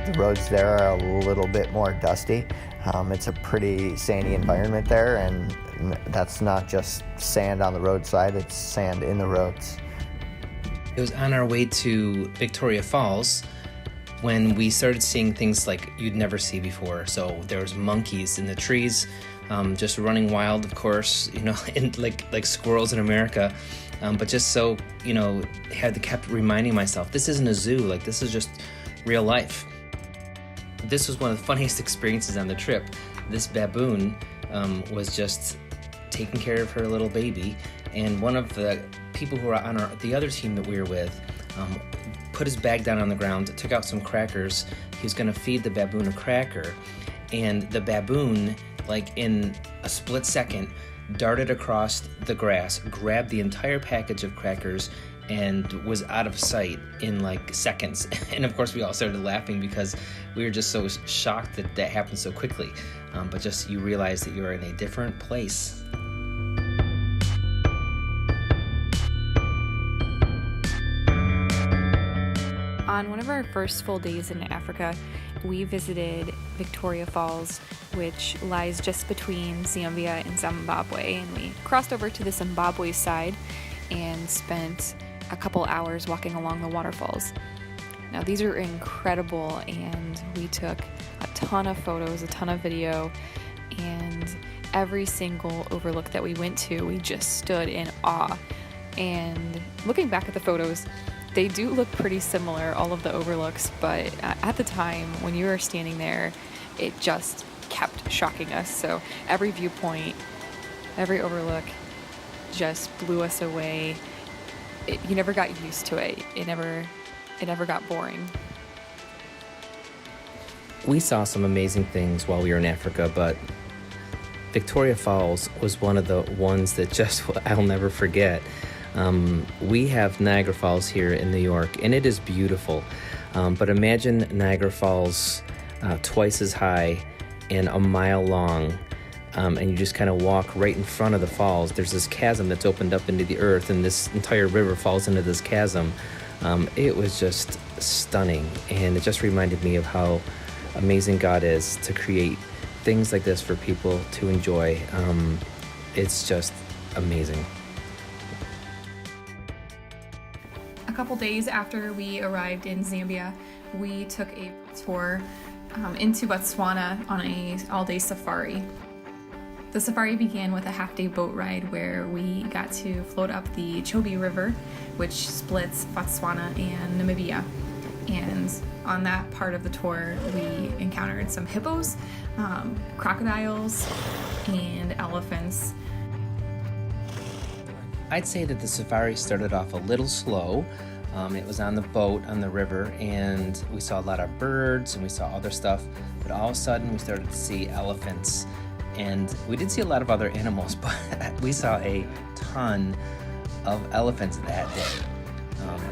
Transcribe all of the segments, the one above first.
The roads there are a little bit more dusty. It's a pretty sandy environment there, and that's not just sand on the roadside, it's sand in the roads. It was on our way to Victoria Falls when we started seeing things like you'd never see before. So there was monkeys in the trees, just running wild, of course, and like squirrels in America. But just so, kept reminding myself, this isn't a zoo, like this is just real life. This was one of the funniest experiences on the trip. This baboon was just taking care of her little baby, and one of the people who were on the other team that we were with put his bag down on the ground, took out some crackers. He was going to feed the baboon a cracker, and the baboon, like in a split second, darted across the grass, grabbed the entire package of crackers, and was out of sight in like seconds. And of course we all started laughing because we were just so shocked that happened so quickly. But just you realize that you're in a different place. On one of our first full days in Africa, we visited Victoria Falls, which lies just between Zambia and Zimbabwe, and we crossed over to the Zimbabwe side and spent a couple hours walking along the waterfalls. Now these are incredible, and we took a ton of photos, a ton of video, and every single overlook that we went to, we just stood in awe. And looking back at the photos, they do look pretty similar, all of the overlooks, but at the time when you were standing there, it just kept shocking us. So every viewpoint, every overlook just blew us away. You never got used to it. It never got boring. We saw some amazing things while we were in Africa, but Victoria Falls was one of the ones that just I'll never forget. We have Niagara Falls here in New York, and it is beautiful. But imagine Niagara Falls twice as high and a mile long, and you just kind of walk right in front of the falls. There's this chasm that's opened up into the earth, and this entire river falls into this chasm. It was just stunning, and it just reminded me of how amazing God is to create things like this for people to enjoy. It's just amazing. A couple days after we arrived in Zambia, we took a tour into Botswana on an all-day safari. The safari began with a half-day boat ride where we got to float up the Chobe River, which splits Botswana and Namibia. And on that part of the tour, we encountered some hippos, crocodiles, and elephants. I'd say that the safari started off a little slow. It was on the boat on the river, and we saw a lot of birds and we saw other stuff, but all of a sudden we started to see elephants, and we did see a lot of other animals, but we saw a ton of elephants that day.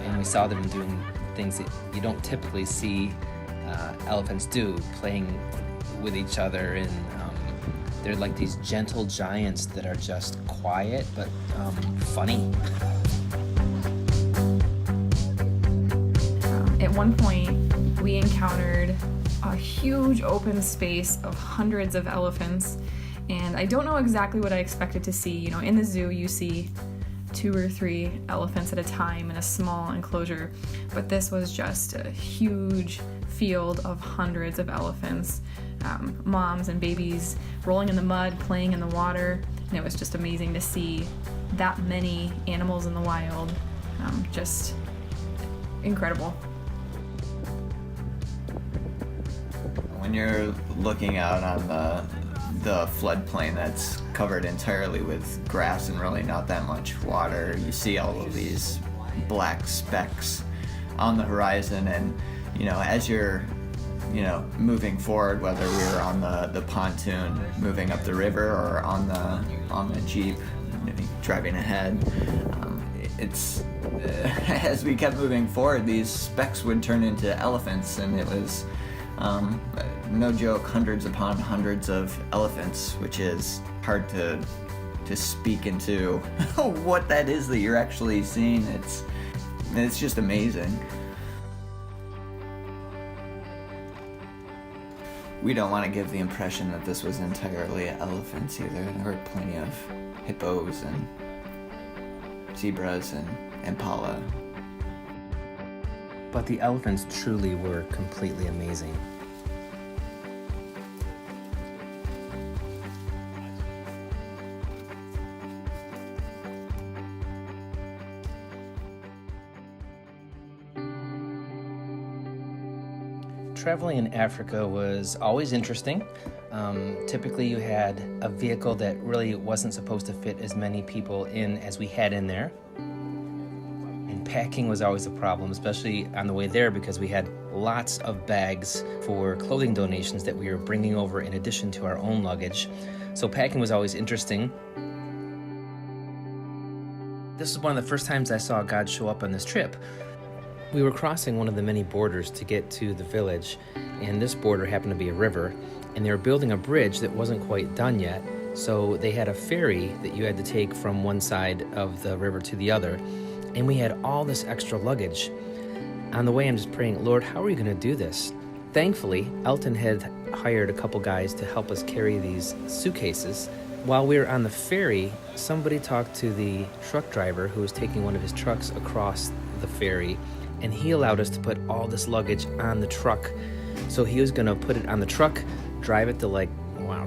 And we saw them doing things that you don't typically see elephants do, playing with each other, and they're like these gentle giants that are just quiet but funny. At one point, we encountered a huge open space of hundreds of elephants, and I don't know exactly what I expected to see. In the zoo, you see 2 or 3 elephants at a time in a small enclosure, but this was just a huge field of hundreds of elephants, moms and babies rolling in the mud, playing in the water, and it was just amazing to see that many animals in the wild. Just incredible. When you're looking out on the floodplain that's covered entirely with grass and really not that much water, you see all of these black specks on the horizon, and as you're moving forward, whether we're on the pontoon moving up the river or on the Jeep driving ahead, it's as we kept moving forward, these specks would turn into elephants, and it was no joke, hundreds upon hundreds of elephants, which is hard to speak into what that is that you're actually seeing. It's just amazing. we don't want to give the impression that this was entirely elephants either. There were plenty of hippos and zebras and impala. But the elephants truly were completely amazing. Traveling in Africa was always interesting. Typically you had a vehicle that really wasn't supposed to fit as many people in as we had in there. And packing was always a problem, especially on the way there, because we had lots of bags for clothing donations that we were bringing over in addition to our own luggage. So packing was always interesting. This was one of the first times I saw God show up on this trip. We were crossing one of the many borders to get to the village, and this border happened to be a river, and they were building a bridge that wasn't quite done yet, so they had a ferry that you had to take from one side of the river to the other, and we had all this extra luggage. On the way, I'm just praying, Lord, how are we going to do this? Thankfully, Elton had hired a couple guys to help us carry these suitcases. While we were on the ferry, somebody talked to the truck driver who was taking one of his trucks across the ferry, and he allowed us to put all this luggage on the truck. So he was going to put it on the truck, drive it to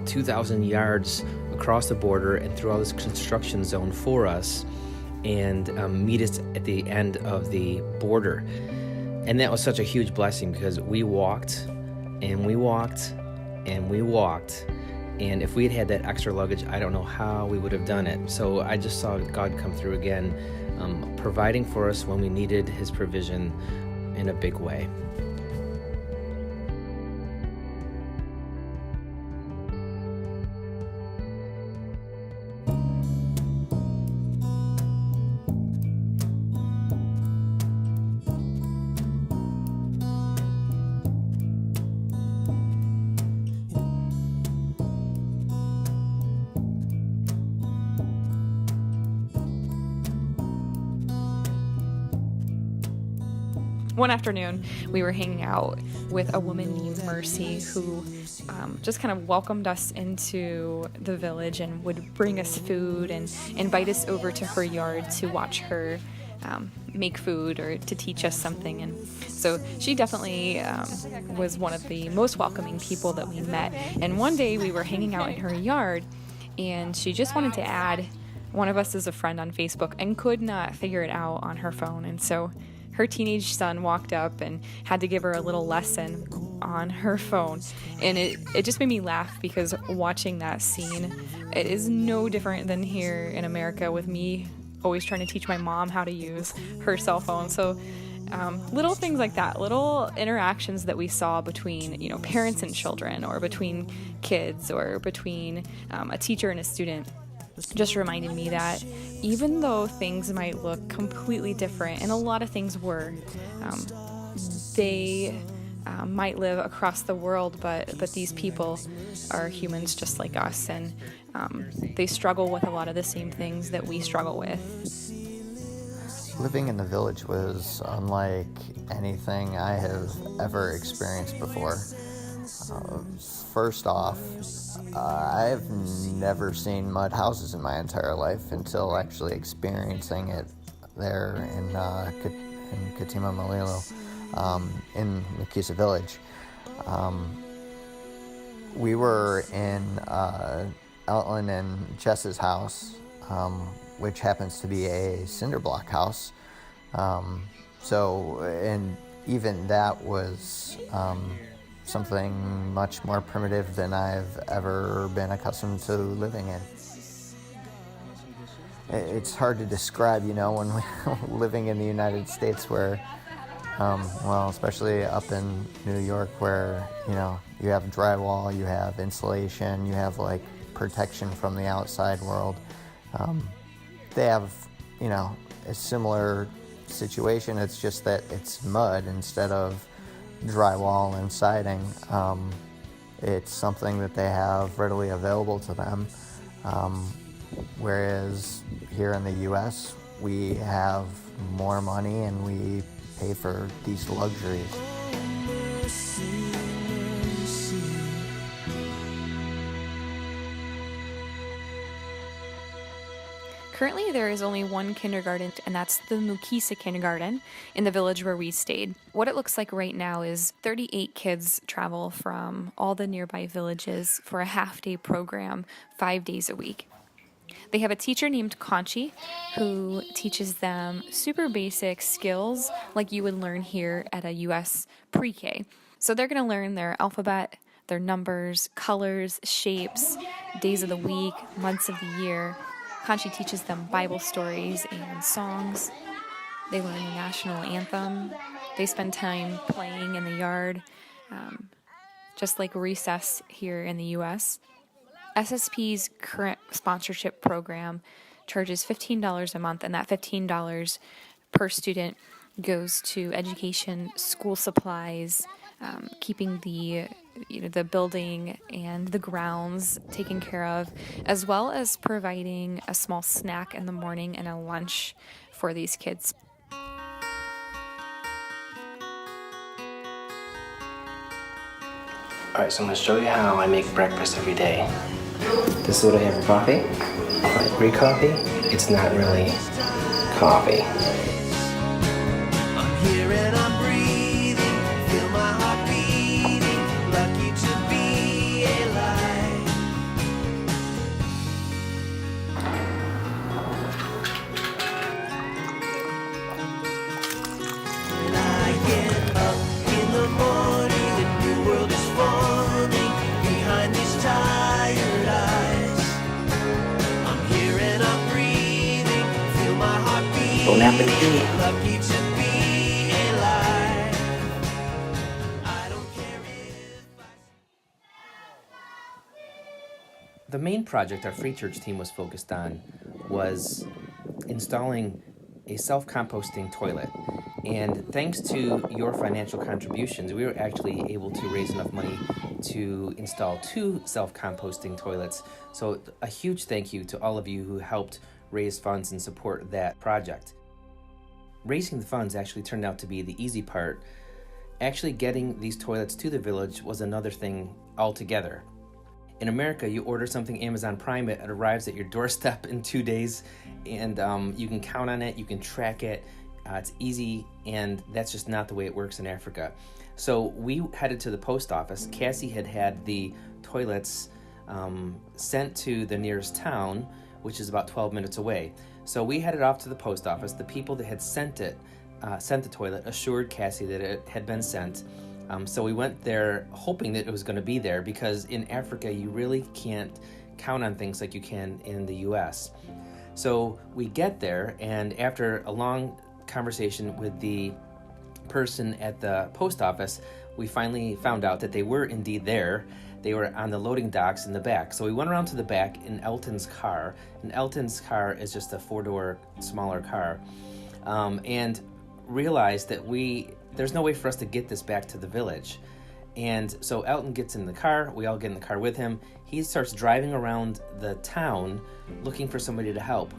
2,000 yards across the border and through all this construction zone for us, and meet us at the end of the border. And that was such a huge blessing, because we walked and we walked and we walked. And if we had had that extra luggage, I don't know how we would have done it. So I just saw God come through again, providing for us when we needed his provision in a big way. One afternoon, we were hanging out with a woman named Mercy who just kind of welcomed us into the village and would bring us food and invite us over to her yard to watch her make food or to teach us something. And so she definitely was one of the most welcoming people that we met. And one day we were hanging out in her yard, and she just wanted to add one of us as a friend on Facebook and could not figure it out on her phone. And so her teenage son walked up and had to give her a little lesson on her phone. And it just made me laugh, because watching that scene, it is no different than here in America with me always trying to teach my mom how to use her cell phone. So little things like that, little interactions that we saw between, parents and children, or between kids, or between a teacher and a student, just reminded me that even though things might look completely different, and a lot of things were, they might live across the world, but these people are humans just like us, and they struggle with a lot of the same things that we struggle with. Living in the village was unlike anything I have ever experienced before. First off, I've never seen mud houses in my entire life until actually experiencing it there in Katima Malilo, in Mukisa village. We were in Elton and Jess's house, which happens to be a cinder block house. And even that was something much more primitive than I've ever been accustomed to living in. It's hard to describe, when we're living in the United States where, especially up in New York where, you have drywall, you have insulation, you have protection from the outside world. They have, a similar situation. It's just that it's mud instead of drywall and siding. It's something that they have readily available to them, whereas here in the U.S. we have more money and we pay for these luxuries. Currently, there is only one kindergarten, and that's the Mukisa kindergarten in the village where we stayed. What it looks like right now is 38 kids travel from all the nearby villages for a half-day program, 5 days a week. They have a teacher named Conchi who teaches them super basic skills like you would learn here at a U.S. pre-K. So they're going to learn their alphabet, their numbers, colors, shapes, days of the week, months of the year. Conchi teaches them Bible stories and songs. They learn the national anthem. They spend time playing in the yard, just like recess here in the U.S. SSP's current sponsorship program charges $15 a month, and that $15 per student goes to education, school supplies, keeping the building and the grounds taken care of, as well as providing a small snack in the morning and a lunch for these kids. Alright, so I'm going to show you how I make breakfast every day. This is what I have for coffee. Greek coffee. It's not really coffee. I'm here and I'm breathing, feel my heart beating, lucky to be alive. When I get up in the morning, a new world is forming behind these tired eyes. I'm here and I'm breathing, feel my heart beating, Bon appetit. lucky to be alive. I don't care if The main project our FreeChurch team was focused on was installing a self-composting toilet. And thanks to your financial contributions, we were actually able to raise enough money to install 2 self-composting toilets. So a huge thank you to all of you who helped raise funds and support that project. Raising the funds actually turned out to be the easy part. Actually getting these toilets to the village was another thing altogether. In America, you order something Amazon Prime, it arrives at your doorstep in 2 days, and you can count on it, you can track it, it's easy, and that's just not the way it works in Africa. So we headed to the post office. Cassie had the toilets sent to the nearest town, which is about 12 minutes away. So we headed off to the post office. The people that had sent the toilet assured Cassie that it had been sent. So we went there hoping that it was going to be there, because in Africa you really can't count on things like you can in the US. So we get there, and after a long conversation with the person at the post office, we finally found out that they were indeed there. They were on the loading docks in the back. So we went around to the back in Elton's car, and Elton's car is just a 4-door smaller car, and realized that there's no way for us to get this back to the village. And so Elton gets in the car, we all get in the car with him. He starts driving around the town looking for somebody to help.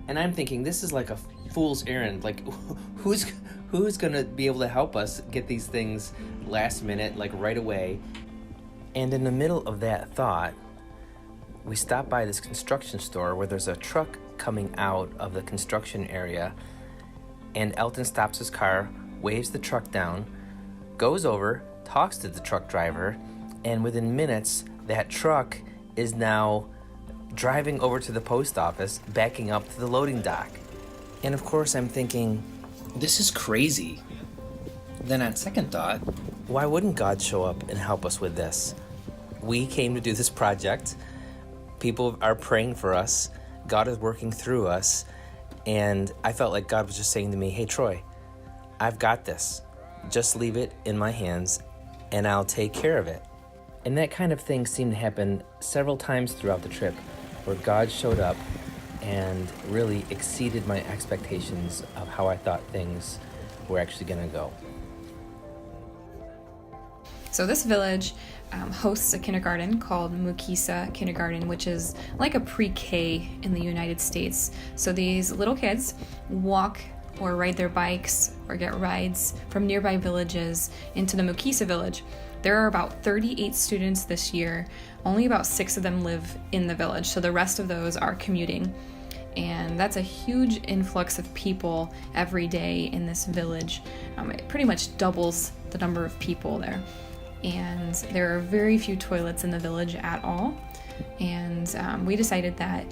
And I'm thinking, this is like a fool's errand. Like, who's gonna be able to help us get these things last minute, like right away? And in the middle of that thought, we stop by this construction store where there's a truck coming out of the construction area, and Elton stops his car, waves the truck down, goes over, talks to the truck driver, and within minutes, that truck is now driving over to the post office, backing up to the loading dock. And of course, I'm thinking, this is crazy. Then on second thought, why wouldn't God show up and help us with this? We came to do this project. People are praying for us. God is working through us. And I felt like God was just saying to me, hey, Troy, I've got this. Just leave it in my hands and I'll take care of it. And that kind of thing seemed to happen several times throughout the trip, where God showed up and really exceeded my expectations of how I thought things were actually going to go. So this village hosts a kindergarten called Mukisa Kindergarten, which is like a pre-K in the United States. So these little kids walk or ride their bikes or get rides from nearby villages into the Mukisa village. There are about 38 students this year. Only about 6 of them live in the village, so the rest of those are commuting. and that's a huge influx of people every day in this village. It pretty much doubles the number of people there, and there are very few toilets in the village at all. And we decided that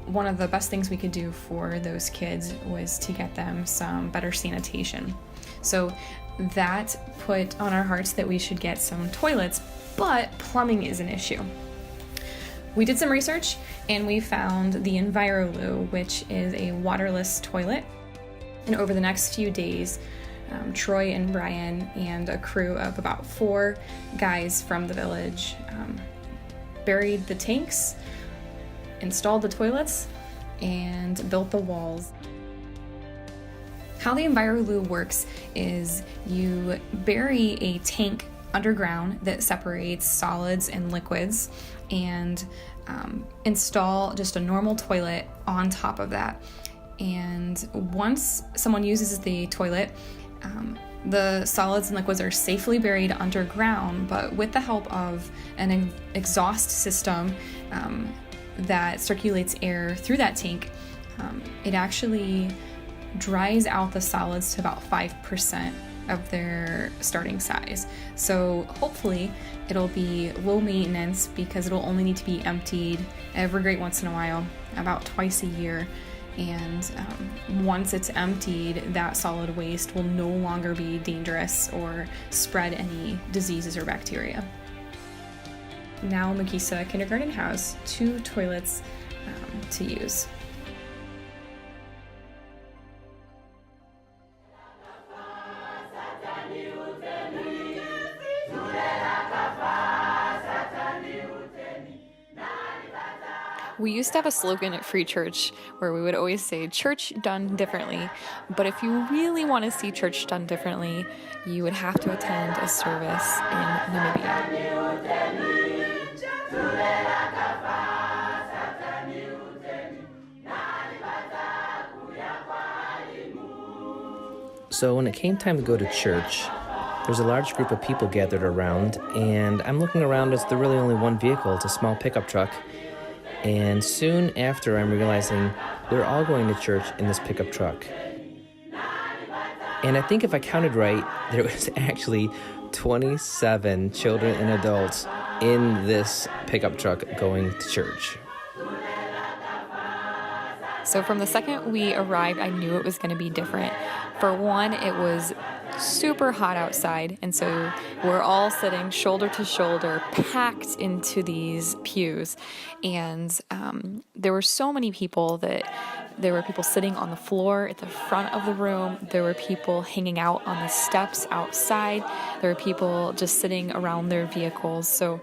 one of the best things we could do for those kids was to get them some better sanitation. So that put on our hearts that we should get some toilets, but plumbing is an issue. We did some research and we found the EnviroLoo, which is a waterless toilet. And over the next few days, Troy and Brian and a crew of about 4 guys from the village buried the tanks, installed the toilets, and built the walls. How the EnviroLoo works is you bury a tank underground that separates solids and liquids, and install just a normal toilet on top of that. And once someone uses the toilet, the solids and liquids are safely buried underground, but with the help of an exhaust system that circulates air through that tank, it actually dries out the solids to about 5% of their starting size. So hopefully it'll be low maintenance because it'll only need to be emptied every great once in a while, about twice a year. And once it's emptied, that solid waste will no longer be dangerous or spread any diseases or bacteria. Now Mukisa Kindergarten has 2 toilets to use. We used to have a slogan at FreeChurch where we would always say, "Church done differently." But if you really want to see church done differently, you would have to attend a service in Namibia. So when it came time to go to church, there was a large group of people gathered around, and I'm looking around as there really only one vehicle. It's a small pickup truck. And soon after, I'm realizing they're all going to church in this pickup truck. And I think if I counted right, there was actually 27 children and adults in this pickup truck going to church. So from the second we arrived, I knew it was going to be different. For one, it was super hot outside, and so we're all sitting shoulder to shoulder, packed into these pews. And there were so many people that there were people sitting on the floor at the front of the room. There were people hanging out on the steps outside. There were people just sitting around their vehicles. So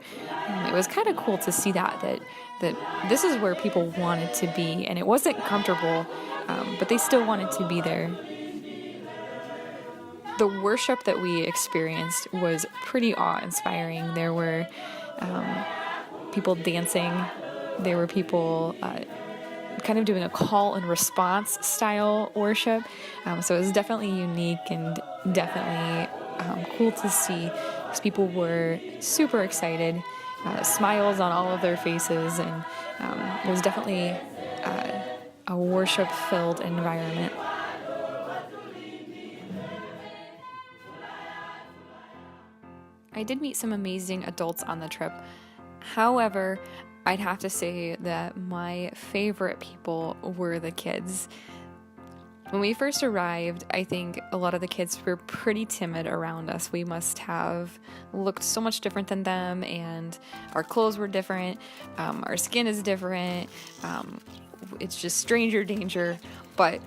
it was kind of cool to see that this is where people wanted to be, and it wasn't comfortable, but they still wanted to be there. The worship that we experienced was pretty awe-inspiring. There were people dancing. There were people kind of doing a call and response style worship. So it was definitely unique and definitely cool to see, because people were super excited, smiles on all of their faces, and it was definitely a worship-filled environment. I did meet some amazing adults on the trip. However, I'd have to say that my favorite people were the kids. When we first arrived, I think a lot of the kids were pretty timid around us. We must have looked so much different than them, and our clothes were different, our skin is different, it's just stranger danger. But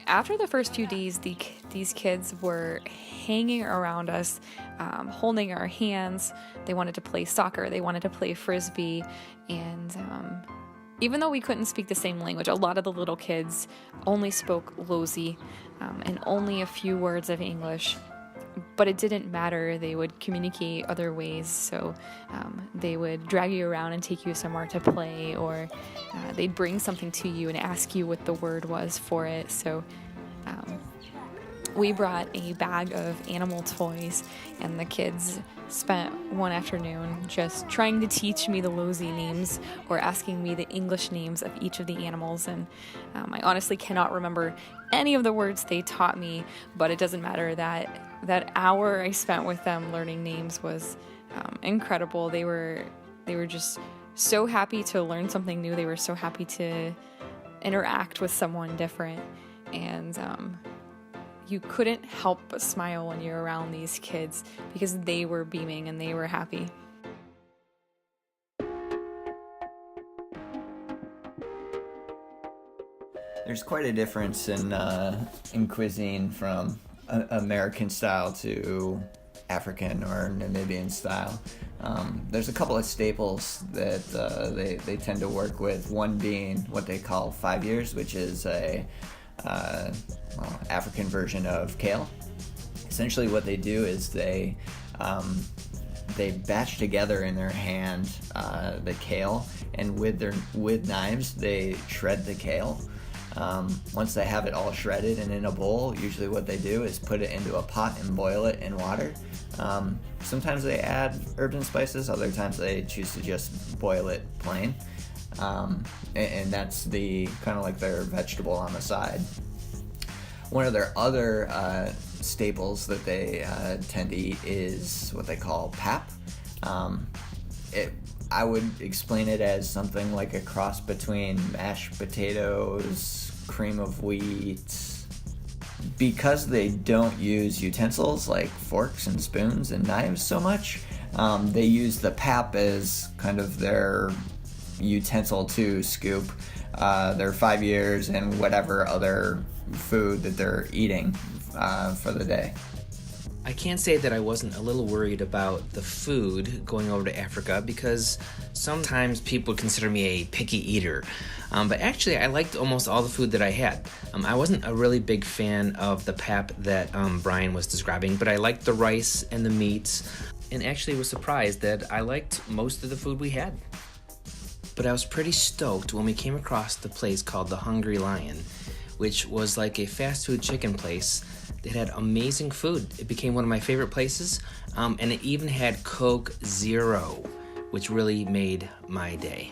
after the first few days, these kids were hanging around us, holding our hands. They wanted to play soccer, they wanted to play frisbee, and even though we couldn't speak the same language, a lot of the little kids only spoke Lozi and only a few words of English. But it didn't matter. They would communicate other ways. So they would drag you around and take you somewhere to play, or they'd bring something to you and ask you what the word was for it. So We brought a bag of animal toys, and the kids spent one afternoon just trying to teach me the Lozi names or asking me the English names of each of the animals. And I honestly cannot remember any of the words they taught me, but it doesn't matter. That hour I spent with them learning names was incredible. They were just so happy to learn something new. They were so happy to interact with someone different, and you couldn't help but smile when you're around these kids because they were beaming and they were happy. There's quite a difference in cuisine from American style to African or Namibian style. There's a couple of staples that they tend to work with, one being what they call 5 years, which is a African version of kale. Essentially what they do is they batch together in their hand the kale, and with knives they shred the kale. Once they have it all shredded and in a bowl, usually what they do is put it into a pot and boil it in water. Sometimes they add herbs and spices, other times they choose to just boil it plain. And that's the kind of like their vegetable on the side. One of their other staples that they tend to eat is what they call pap. I would explain it as something like a cross between mashed potatoes, cream of wheat. Because they don't use utensils like forks and spoons and knives so much, they use the pap as kind of their utensil to scoop their 5 years and whatever other food that they're eating for the day. I can't say that I wasn't a little worried about the food going over to Africa, because sometimes people consider me a picky eater. But actually, I liked almost all the food that I had. I wasn't a really big fan of the pap that Brian was describing, but I liked the rice and the meats, and actually was surprised that I liked most of the food we had. But I was pretty stoked when we came across the place called the Hungry Lion, which was like a fast food chicken place that had amazing food. It became one of my favorite places, and it even had Coke Zero, which really made my day.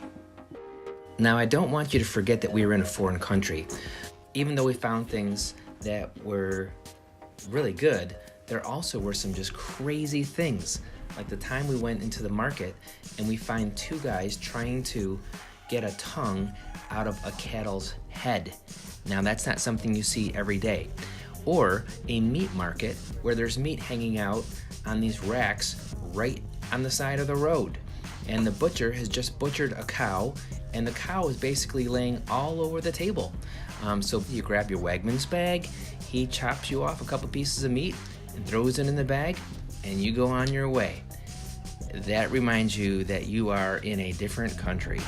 Now, I don't want you to forget that we were in a foreign country. Even though we found things that were really good, there also were some just crazy things. Like the time we went into the market and we find two guys trying to get a tongue out of a cattle's head. Now, that's not something you see every day. Or a meat market where there's meat hanging out on these racks right on the side of the road. And the butcher has just butchered a cow, and the cow is basically laying all over the table. So you grab your Wegmans bag, he chops you off a couple pieces of meat and throws it in the bag, and you go on your way. That reminds you that you are in a different country.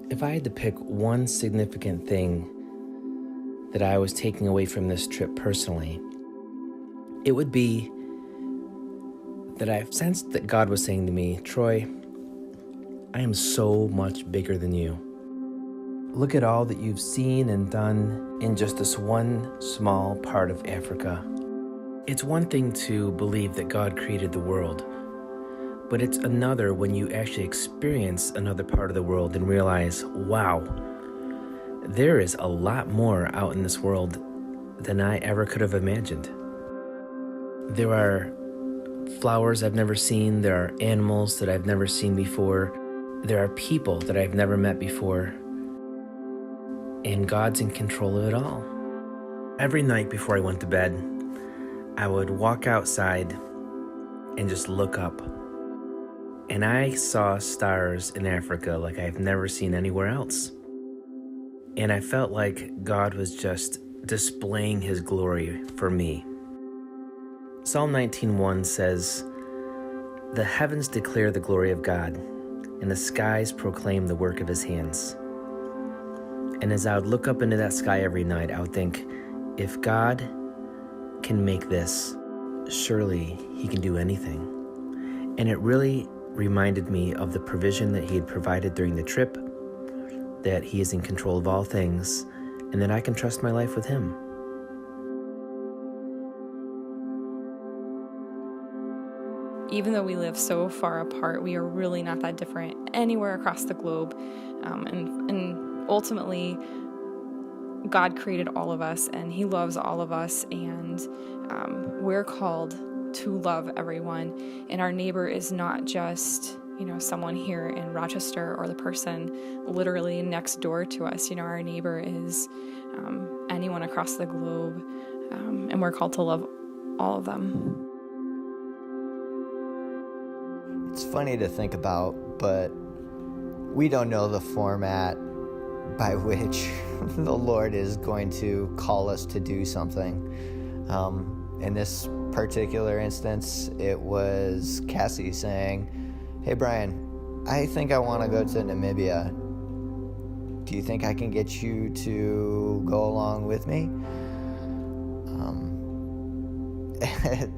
If I had to pick one significant thing that I was taking away from this trip personally, it would be that I've sensed that God was saying to me, Troy, I am so much bigger than you. Look at all that you've seen and done in just this one small part of Africa. It's one thing to believe that God created the world, but it's another when you actually experience another part of the world and realize, wow, there is a lot more out in this world than I ever could have imagined. There are flowers I've never seen. There are animals that I've never seen before. There are people that I've never met before. And God's in control of it all. Every night before I went to bed, I would walk outside and just look up. And I saw stars in Africa like I've never seen anywhere else. And I felt like God was just displaying his glory for me. Psalm 19:1 says, "The heavens declare the glory of God, and the skies proclaim the work of his hands." And as I would look up into that sky every night, I would think, if God can make this, surely he can do anything. And it really reminded me of the provision that he had provided during the trip, that he is in control of all things, and that I can trust my life with him. Even though we live so far apart, we are really not that different anywhere across the globe. And ultimately, God created all of us, and he loves all of us, and we're called to love everyone. And our neighbor is not just, someone here in Rochester or the person literally next door to us. Our neighbor is anyone across the globe, and we're called to love all of them. It's funny to think about, but we don't know the format by which the Lord is going to call us to do something. In this particular instance, it was Cassie saying, "Hey Brian, I think I want to go to Namibia. Do you think I can get you to go along with me?"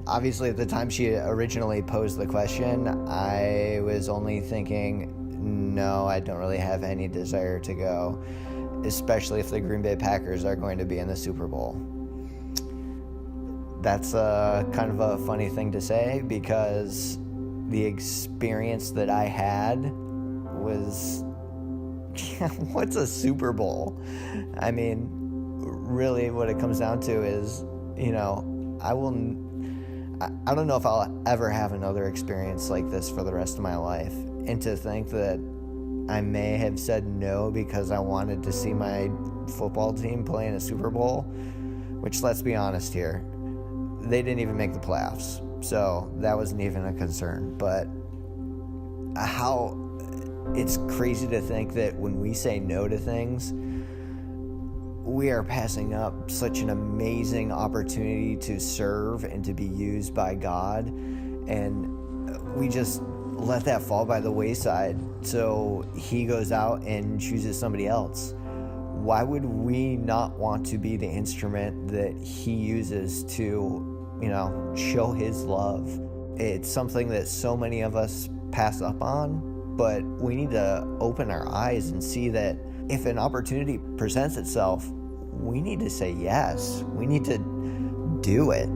Obviously, at the time she originally posed the question, I was only thinking, no, I don't really have any desire to go, especially if the Green Bay Packers are going to be in the Super Bowl. That's kind of a funny thing to say, because the experience that I had was, what's a Super Bowl? I mean, really what it comes down to is, I don't know if I'll ever have another experience like this for the rest of my life. And to think that I may have said no because I wanted to see my football team play in a Super Bowl, which, let's be honest here, they didn't even make the playoffs. So that wasn't even a concern. But how it's crazy to think that when we say no to things, we are passing up such an amazing opportunity to serve and to be used by God, and we just let that fall by the wayside. So he goes out and chooses somebody else. Why would we not want to be the instrument that he uses to, show his love? It's something that so many of us pass up on, but we need to open our eyes and see that if an opportunity presents itself, we need to say yes. We need to do it.